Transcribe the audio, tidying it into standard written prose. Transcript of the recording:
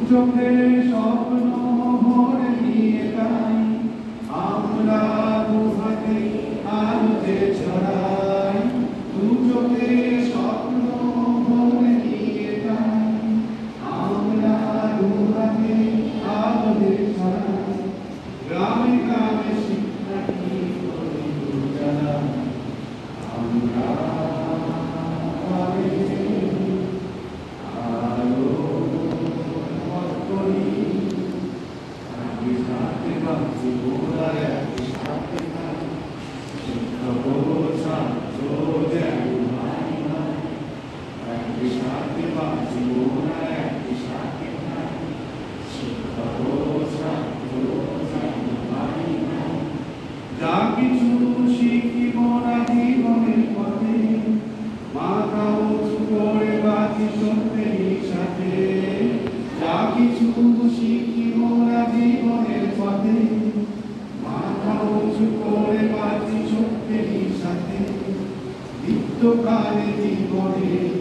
চোখে স্বপ্ন ভরে নিয়ে তাই আমরা দুহাতে আলো যে ছড়াই, দু চোখে স্বপ্ন ভরে নিয়ে তাই আমরা দুহাতে আলো যে ছড়াই। গ্রামে গ্রামে শিক্ষার্থী যারা আমরা যা কিছু শিখিব না জীবনের পথে, মাথা উঁচু করে বাঁচি সত্যেরই সাথে। যা কিছু শিখিব না জীবনের পথে, মাথা উঁচু করে বাঁচি সত্যেরই সাথে। দীপ্তকালে জীবনের